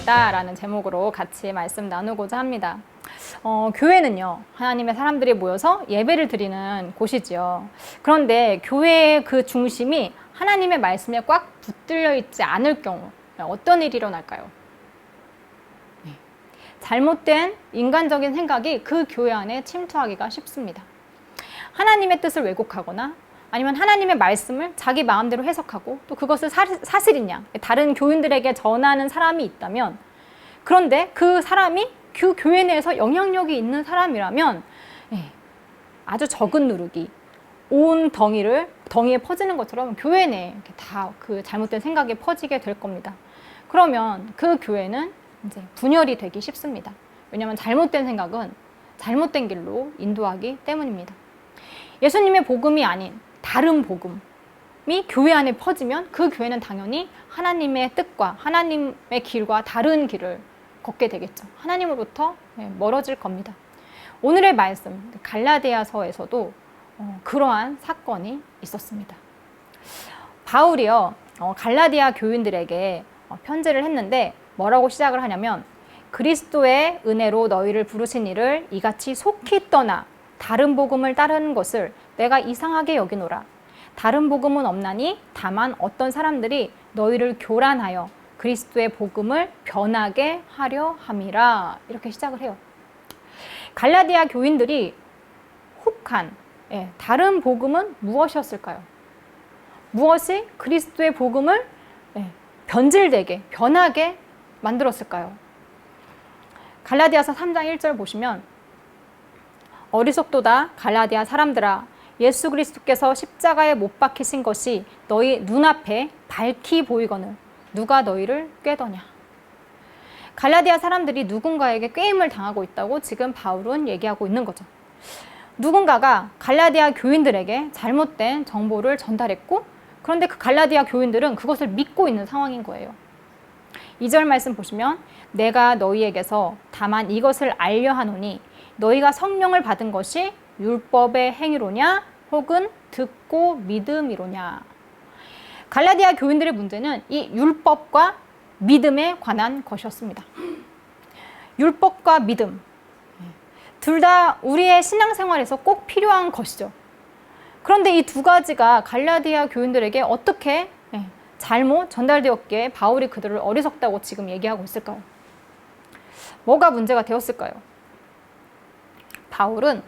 있다라는 제목으로 같이 말씀 나누고자 합니다. 교회는요, 하나님의 사람들이 모여서 예배를 드리는 곳이지요. 그런데 교회의 그 중심이 하나님의 말씀에 꽉 붙들려 있지 않을 경우 어떤 일이 일어날까요? 잘못된 인간적인 생각이 그 교회 안에 침투하기가 쉽습니다. 하나님의 뜻을 왜곡하거나 아니면 하나님의 말씀을 자기 마음대로 해석하고 또 그것을 사실이냐 다른 교인들에게 전하는 사람이 있다면, 그런데 그 사람이 그 교회 내에서 영향력이 있는 사람이라면 아주 적은 누룩이 온 덩이에 퍼지는 것처럼 교회 내에 다 그 잘못된 생각이 퍼지게 될 겁니다. 그러면 그 교회는 이제 분열이 되기 쉽습니다. 왜냐하면 잘못된 생각은 잘못된 길로 인도하기 때문입니다. 예수님의 복음이 아닌 다른 복음이 교회 안에 퍼지면 그 교회는 당연히 하나님의 뜻과 하나님의 길과 다른 길을 걷게 되겠죠. 하나님으로부터 멀어질 겁니다. 오늘의 말씀 갈라디아서에서도 그러한 사건이 있었습니다. 바울이요, 갈라디아 교인들에게 편지를 했는데 뭐라고 시작을 하냐면, 그리스도의 은혜로 너희를 부르신 이를 이같이 속히 떠나 다른 복음을 따르는 것을 내가 이상하게 여기노라. 다른 복음은 없나니 다만 어떤 사람들이 너희를 교란하여 그리스도의 복음을 변하게 하려 함이라. 이렇게 시작을 해요. 갈라디아 교인들이 혹한 다른 복음은 무엇이었을까요? 무엇이 그리스도의 복음을 변질되게, 변하게 만들었을까요? 갈라디아서 3장 1절 보시면, 어리석도다 갈라디아 사람들아, 예수 그리스도께서 십자가에 못 박히신 것이 너희 눈앞에 밝히 보이거늘 누가 너희를 꾀더냐. 갈라디아 사람들이 누군가에게 꾀임을 당하고 있다고 지금 바울은 얘기하고 있는 거죠. 누군가가 갈라디아 교인들에게 잘못된 정보를 전달했고, 그런데 그 갈라디아 교인들은 그것을 믿고 있는 상황인 거예요. 2절 말씀 보시면, 내가 너희에게서 다만 이것을 알려 하노니 너희가 성령을 받은 것이 율법의 행위로냐 혹은 듣고 믿음이로냐. 갈라디아 교인들의 문제는 이 율법과 믿음에 관한 것이었습니다. 율법과 믿음, 둘 다 우리의 신앙생활에서 꼭 필요한 것이죠. 그런데 이 두 가지가 갈라디아 교인들에게 어떻게 잘못 전달되었기에 바울이 그들을 어리석다고 지금 얘기하고 있을까요? 뭐가 문제가 되었을까요? 바울은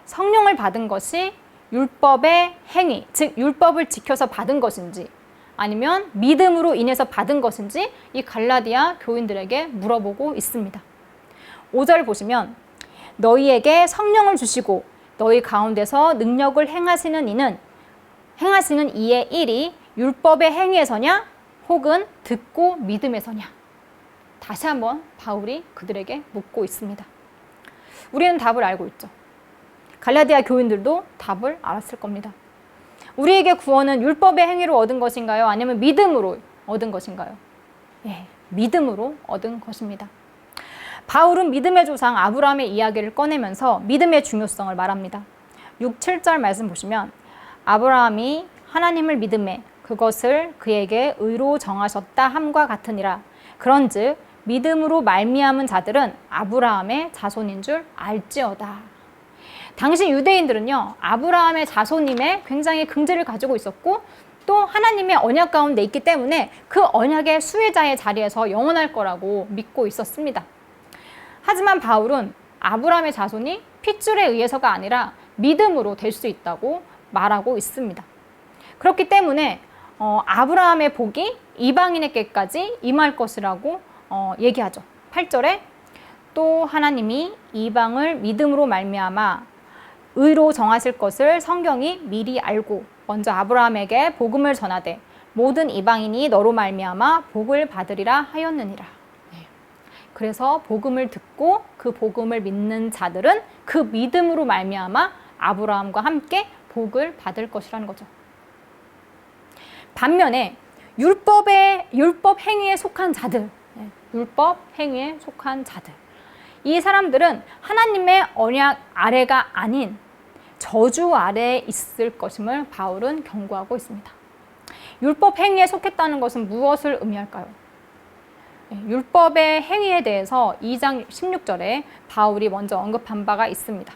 성령을 받은 것이 율법의 행위, 즉 율법을 지켜서 받은 것인지 아니면 믿음으로 인해서 받은 것인지 이 갈라디아 교인들에게 물어보고 있습니다. 5절 보시면, 너희에게 성령을 주시고 너희 가운데서 능력을 행하시는 이의 일이 율법의 행위에서냐 혹은 듣고 믿음에서냐. 다시 한번 바울이 그들에게 묻고 있습니다. 우리는 답을 알고 있죠. 갈라디아 교인들도 답을 알았을 겁니다. 우리에게 구원은 율법의 행위로 얻은 것인가요? 아니면 믿음으로 얻은 것인가요? 믿음으로 얻은 것입니다. 바울은 믿음의 조상 아브라함의 이야기를 꺼내면서 믿음의 중요성을 말합니다. 6, 7절 말씀 보시면, 아브라함이 하나님을 믿음에 그것을 그에게 의로 정하셨다 함과 같으니라. 그런즉 믿음으로 말미암은 자들은 아브라함의 자손인 줄 알지어다. 당시 유대인들은요, 아브라함의 자손임에 굉장히 긍지를 가지고 있었고, 또 하나님의 언약 가운데 있기 때문에 그 언약의 수혜자의 자리에서 영원할 거라고 믿고 있었습니다. 하지만 바울은 아브라함의 자손이 핏줄에 의해서가 아니라 믿음으로 될 수 있다고 말하고 있습니다. 그렇기 때문에 아브라함의 복이 이방인에게까지 임할 것이라고 얘기하죠. 8절에 또 하나님이 이방을 믿음으로 말미암아 의로 정하실 것을 성경이 미리 알고 먼저 아브라함에게 복음을 전하되 모든 이방인이 너로 말미암아 복을 받으리라 하였느니라. 그래서 복음을 듣고 그 복음을 믿는 자들은 그 믿음으로 말미암아 아브라함과 함께 복을 받을 것이라는 거죠. 반면에 율법 행위에 속한 자들, 이 사람들은 하나님의 언약 아래가 아닌 저주 아래에 있을 것임을 바울은 경고하고 있습니다. 율법 행위에 속했다는 것은 무엇을 의미할까요? 율법의 행위에 대해서 2장 16절에 바울이 먼저 언급한 바가 있습니다.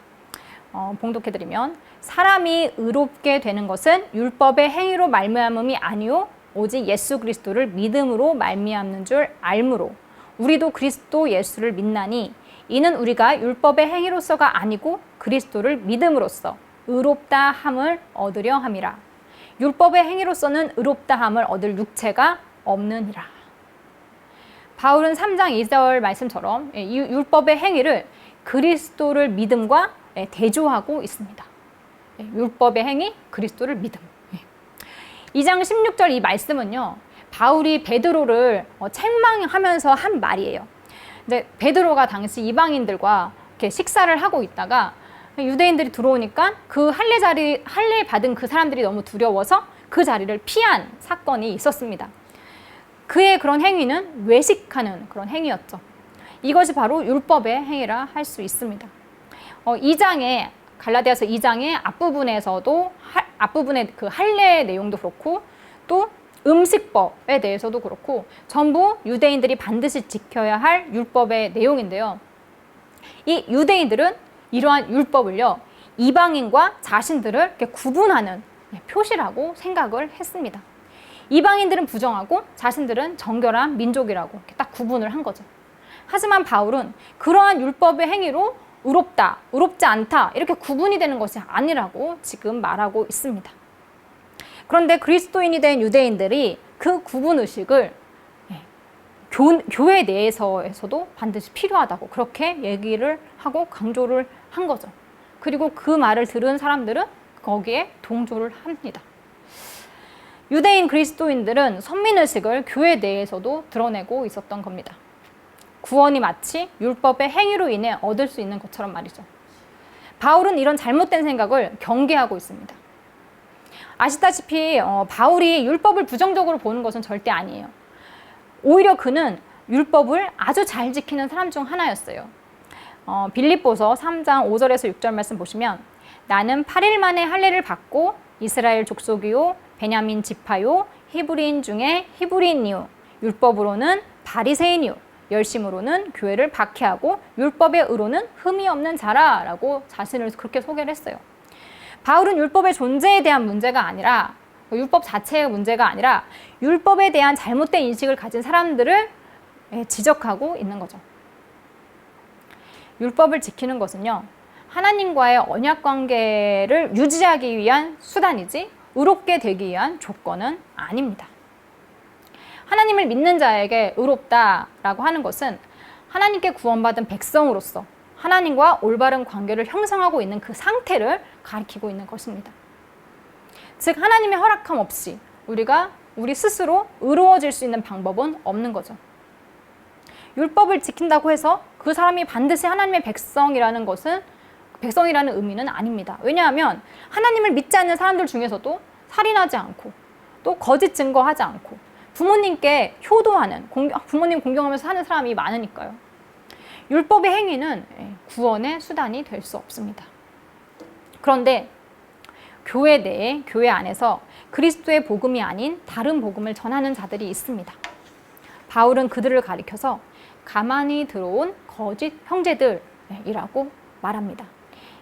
봉독해드리면 사람이 의롭게 되는 것은 율법의 행위로 말미암음이 아니요 오직 예수 그리스도를 믿음으로 말미암는 줄 알므로 우리도 그리스도 예수를 믿나니 이는 우리가 율법의 행위로서가 아니고 그리스도를 믿음으로써 의롭다 함을 얻으려 함이라. 율법의 행위로서는 의롭다 함을 얻을 육체가 없느니라. 바울은 3장 2절 말씀처럼 이 율법의 행위를 그리스도를 믿음과 대조하고 있습니다. 율법의 행위, 그리스도를 믿음. 2장 16절 이 말씀은요, 바울이 베드로를 책망하면서 한 말이에요. 근데 베드로가 당시 이방인들과 이렇게 식사를 하고 있다가 유대인들이 들어오니까 그 할례 받은 그 사람들이 너무 두려워서 그 자리를 피한 사건이 있었습니다. 그의 그런 행위는 외식하는 그런 행위였죠. 이것이 바로 율법의 행위라 할 수 있습니다. 2장에 갈라디아서 2장의 앞부분의 그 할례 내용도 그렇고 또 음식법에 대해서도 그렇고 전부 유대인들이 반드시 지켜야 할 율법의 내용인데요. 이 유대인들은 이러한 율법을요, 이방인과 자신들을 이렇게 구분하는 표시라고 생각을 했습니다. 이방인들은 부정하고 자신들은 정결한 민족이라고 이렇게 딱 구분을 한 거죠. 하지만 바울은 그러한 율법의 행위로 의롭다, 의롭지 않다 이렇게 구분이 되는 것이 아니라고 지금 말하고 있습니다. 그런데 그리스도인이 된 유대인들이 그 구분의식을 교회 내에서도 반드시 필요하다고 그렇게 얘기를 하고 강조를 한 거죠. 그리고 그 말을 들은 사람들은 거기에 동조를 합니다. 유대인 그리스도인들은 선민의식을 교회 내에서도 드러내고 있었던 겁니다. 구원이 마치 율법의 행위로 인해 얻을 수 있는 것처럼 말이죠. 바울은 이런 잘못된 생각을 경계하고 있습니다. 아시다시피 바울이 율법을 부정적으로 보는 것은 절대 아니에요. 오히려 그는 율법을 아주 잘 지키는 사람 중 하나였어요. 빌립보서 3장 5절에서 6절 말씀 보시면 나는 8일 만에 할례를 받고 이스라엘 족속이요 베냐민 지파요 히브리인 중에 히브리인이요 율법으로는 바리새인이요 열심으로는 교회를 박해하고 율법의 의로는 흠이 없는 자라라고 자신을 그렇게 소개를 했어요. 바울은 율법의 존재에 대한 문제가 아니라 율법 자체의 문제가 아니라 율법에 대한 잘못된 인식을 가진 사람들을 지적하고 있는 거죠. 율법을 지키는 것은요, 하나님과의 언약 관계를 유지하기 위한 수단이지 의롭게 되기 위한 조건은 아닙니다. 하나님을 믿는 자에게 의롭다라고 하는 것은 하나님께 구원받은 백성으로서 하나님과 올바른 관계를 형성하고 있는 그 상태를 가리키고 있는 것입니다. 즉 하나님의 허락함 없이 우리가 우리 스스로 의로워질 수 있는 방법은 없는 거죠. 율법을 지킨다고 해서 그 사람이 반드시 하나님의 백성이라는 의미는 아닙니다. 왜냐하면 하나님을 믿지 않는 사람들 중에서도 살인하지 않고 또 거짓 증거하지 않고 부모님께 효도하는, 부모님 공경하면서 사는 사람이 많으니까요. 율법의 행위는 구원의 수단이 될 수 없습니다. 그런데 교회 내에, 교회 안에서 그리스도의 복음이 아닌 다른 복음을 전하는 자들이 있습니다. 바울은 그들을 가리켜서 가만히 들어온 거짓 형제들이라고 말합니다.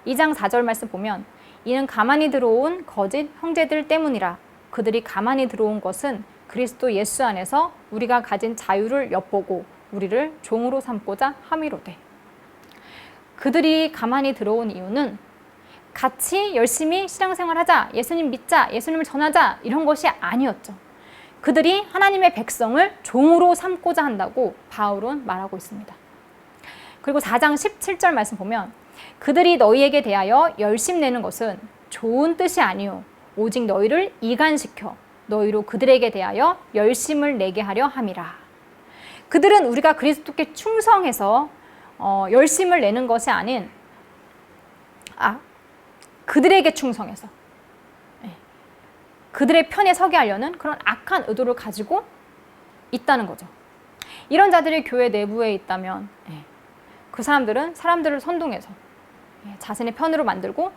2장 4절 말씀 보면 이는 가만히 들어온 거짓 형제들 때문이라. 그들이 가만히 들어온 것은 그리스도 예수 안에서 우리가 가진 자유를 엿보고 우리를 종으로 삼고자 함이로되. 그들이 가만히 들어온 이유는 같이 열심히 신앙생활하자, 예수님 믿자, 예수님을 전하자 이런 것이 아니었죠. 그들이 하나님의 백성을 종으로 삼고자 한다고 바울은 말하고 있습니다. 그리고 4장 17절 말씀 보면 그들이 너희에게 대하여 열심내는 것은 좋은 뜻이 아니요 오직 너희를 이간시켜 너희로 그들에게 대하여 열심을 내게 하려 함이라. 그들은 우리가 그리스도께 충성해서 열심을 내는 것이 아닌 그들에게 충성해서 그들의 편에 서게 하려는 그런 악한 의도를 가지고 있다는 거죠. 이런 자들이 교회 내부에 있다면 그 사람들은 사람들을 선동해서 자신의 편으로 만들고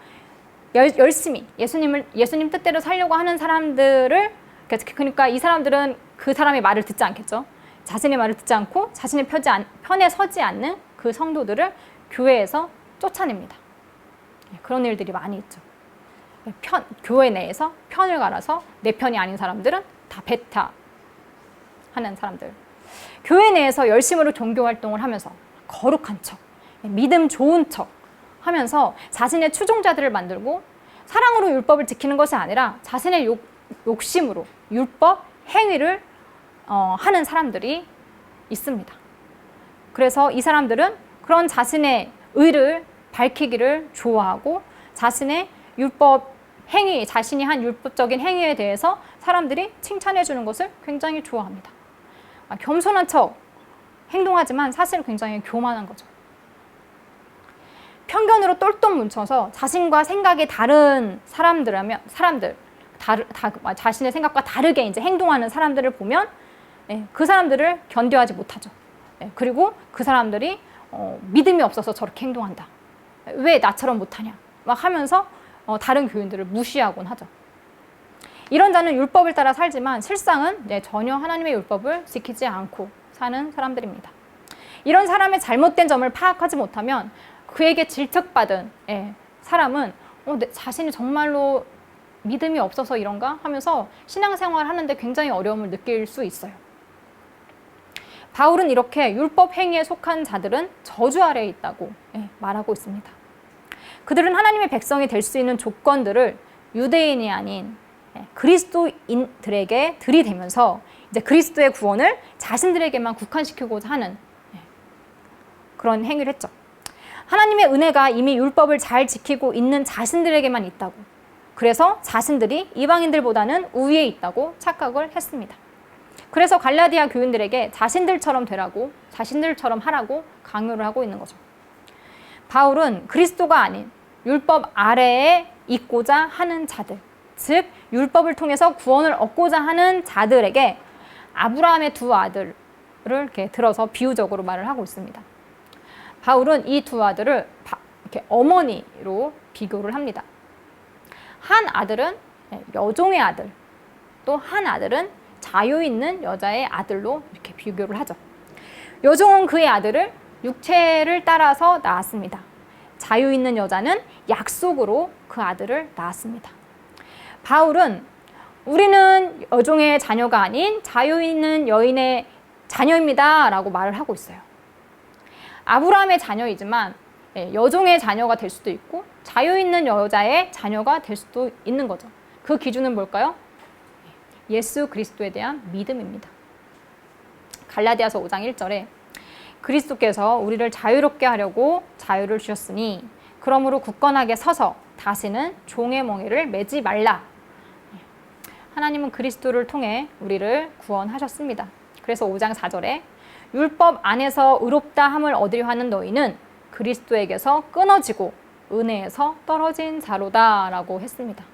열심히 예수님 뜻대로 살려고 하는 사람들을, 그러니까 이 사람들은 그 사람의 말을 듣지 않겠죠. 자신의 말을 듣지 않고 자신의 편에 서지 않는 그 성도들을 교회에서 쫓아냅니다. 그런 일들이 많이 있죠. 교회 내에서 편을 갈아서 내 편이 아닌 사람들은 다 배타하는 사람들. 교회 내에서 열심으로 종교 활동을 하면서 거룩한 척, 믿음 좋은 척 하면서 자신의 추종자들을 만들고 사랑으로 율법을 지키는 것이 아니라 자신의 욕심으로 율법 행위를 하는 사람들이 있습니다. 그래서 이 사람들은 그런 자신의 의를 밝히기를 좋아하고 자신의 율법 행위, 자신이 한 율법적인 행위에 대해서 사람들이 칭찬해 주는 것을 굉장히 좋아합니다. 겸손한 척 행동하지만 사실 굉장히 교만한 거죠. 편견으로 똘똘 뭉쳐서 자신과 생각이 다른 자신의 생각과 다르게 이제 행동하는 사람들을 보면 그 사람들을 견뎌하지 못하죠. 그리고 그 사람들이 믿음이 없어서 저렇게 행동한다. 왜 나처럼 못하냐? 막 하면서 다른 교인들을 무시하곤 하죠. 이런 자는 율법을 따라 살지만 실상은 전혀 하나님의 율법을 지키지 않고 사는 사람들입니다. 이런 사람의 잘못된 점을 파악하지 못하면 그에게 질책받은 사람은 자신이 정말로 믿음이 없어서 이런가 하면서 신앙생활을 하는데 굉장히 어려움을 느낄 수 있어요. 바울은 이렇게 율법 행위에 속한 자들은 저주 아래에 있다고 말하고 있습니다. 그들은 하나님의 백성이 될 수 있는 조건들을 유대인이 아닌 그리스도인들에게 들이대면서 이제 그리스도의 구원을 자신들에게만 국한시키고자 하는 그런 행위를 했죠. 하나님의 은혜가 이미 율법을 잘 지키고 있는 자신들에게만 있다고. 그래서 자신들이 이방인들보다는 우위에 있다고 착각을 했습니다. 그래서 갈라디아 교인들에게 자신들처럼 되라고, 자신들처럼 하라고 강요를 하고 있는 거죠. 바울은 그리스도가 아닌 율법 아래에 있고자 하는 자들, 즉 율법을 통해서 구원을 얻고자 하는 자들에게 아브라함의 두 아들을 이렇게 들어서 비유적으로 말을 하고 있습니다. 바울은 이 두 아들을 이렇게 어머니로 비교를 합니다. 한 아들은 여종의 아들, 또 한 아들은 자유 있는 여자의 아들로 이렇게 비교를 하죠. 여종은 그의 아들을 육체를 따라서 낳았습니다. 자유 있는 여자는 약속으로 그 아들을 낳았습니다. 바울은 우리는 여종의 자녀가 아닌 자유 있는 여인의 자녀입니다 라고 말을 하고 있어요. 아브라함의 자녀이지만 여종의 자녀가 될 수도 있고 자유 있는 여자의 자녀가 될 수도 있는 거죠. 그 기준은 뭘까요? 예수 그리스도에 대한 믿음입니다. 갈라디아서 5장 1절에 그리스도께서 우리를 자유롭게 하려고 자유를 주셨으니 그러므로 굳건하게 서서 다시는 종의 멍에를 매지 말라. 하나님은 그리스도를 통해 우리를 구원하셨습니다. 그래서 5장 4절에 율법 안에서 의롭다 함을 얻으려 하는 너희는 그리스도에게서 끊어지고 은혜에서 떨어진 자로다 라고 했습니다.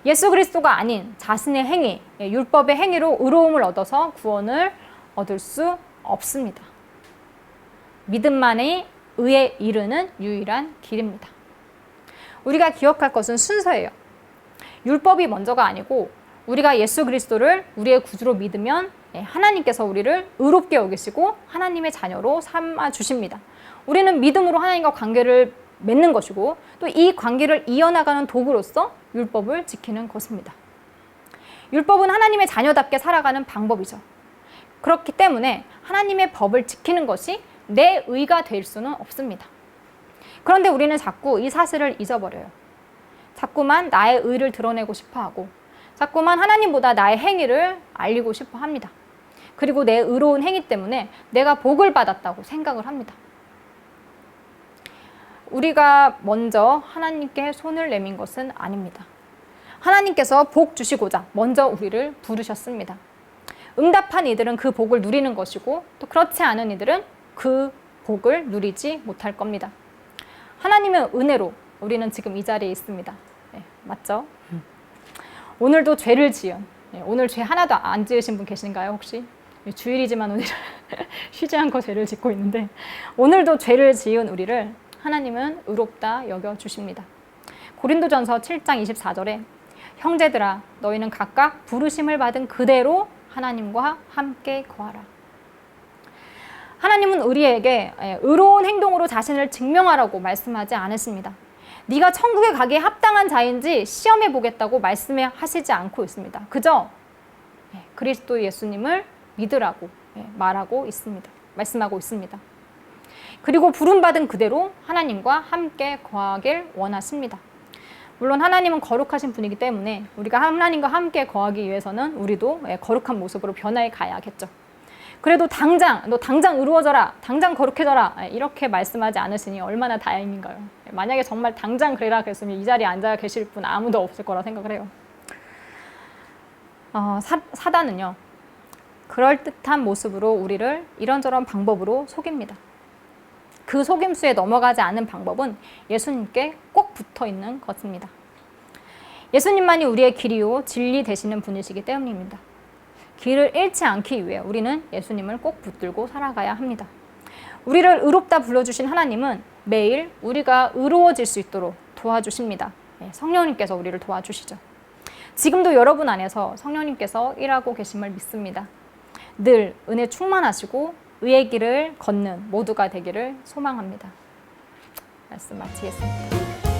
예수 그리스도가 아닌 자신의 행위, 율법의 행위로 의로움을 얻어서 구원을 얻을 수 없습니다. 믿음만이 의에 이르는 유일한 길입니다. 우리가 기억할 것은 순서예요. 율법이 먼저가 아니고 우리가 예수 그리스도를 우리의 구주로 믿으면 하나님께서 우리를 의롭게 여기시고 하나님의 자녀로 삼아 주십니다. 우리는 믿음으로 하나님과 관계를 맺는 것이고 또 이 관계를 이어나가는 도구로서 율법을 지키는 것입니다. 율법은 하나님의 자녀답게 살아가는 방법이죠. 그렇기 때문에 하나님의 법을 지키는 것이 내 의가 될 수는 없습니다. 그런데 우리는 자꾸 이 사실을 잊어버려요. 자꾸만 나의 의를 드러내고 싶어하고 자꾸만 하나님보다 나의 행위를 알리고 싶어 합니다. 그리고 내 의로운 행위 때문에 내가 복을 받았다고 생각을 합니다. 우리가 먼저 하나님께 손을 내민 것은 아닙니다. 하나님께서 복 주시고자 먼저 우리를 부르셨습니다. 응답한 이들은 그 복을 누리는 것이고 또 그렇지 않은 이들은 그 복을 누리지 못할 겁니다. 하나님의 은혜로 우리는 지금 이 자리에 있습니다. 네, 맞죠? 오늘도 죄를 지은, 오늘 죄 하나도 안 지으신 분 계신가요 혹시? 주일이지만 오늘 쉬지 않고 죄를 짓고 있는데 오늘도 죄를 지은 우리를 하나님은 의롭다 여겨주십니다. 고린도전서 7장 24절에 형제들아 너희는 각각 부르심을 받은 그대로 하나님과 함께 거하라. 하나님은 우리에게 의로운 행동으로 자신을 증명하라고 말씀하지 않으십니다. 네가 천국에 가기에 합당한 자인지 시험해 보겠다고 말씀하시지 않고 있습니다. 그저 그리스도 예수님을 믿으라고 말하고 있습니다. 말씀하고 있습니다. 그리고 부름받은 그대로 하나님과 함께 거하길 원하십니다. 물론 하나님은 거룩하신 분이기 때문에 우리가 하나님과 함께 거하기 위해서는 우리도 거룩한 모습으로 변화해 가야겠죠. 그래도 너 당장 의로워져라, 당장 거룩해져라 이렇게 말씀하지 않으시니 얼마나 다행인가요. 만약에 정말 당장 그래라 그랬으면 이 자리에 앉아 계실 분 아무도 없을 거라 생각을 해요. 사단은요, 그럴듯한 모습으로 우리를 이런저런 방법으로 속입니다. 그 속임수에 넘어가지 않는 방법은 예수님께 꼭 붙어 있는 것입니다. 예수님만이 우리의 길이요 진리 되시는 분이시기 때문입니다. 길을 잃지 않기 위해 우리는 예수님을 꼭 붙들고 살아가야 합니다. 우리를 의롭다 불러주신 하나님은 매일 우리가 의로워질 수 있도록 도와주십니다. 성령님께서 우리를 도와주시죠. 지금도 여러분 안에서 성령님께서 일하고 계심을 믿습니다. 늘 은혜 충만하시고 의의 길을 걷는 모두가 되기를 소망합니다. 말씀 마치겠습니다.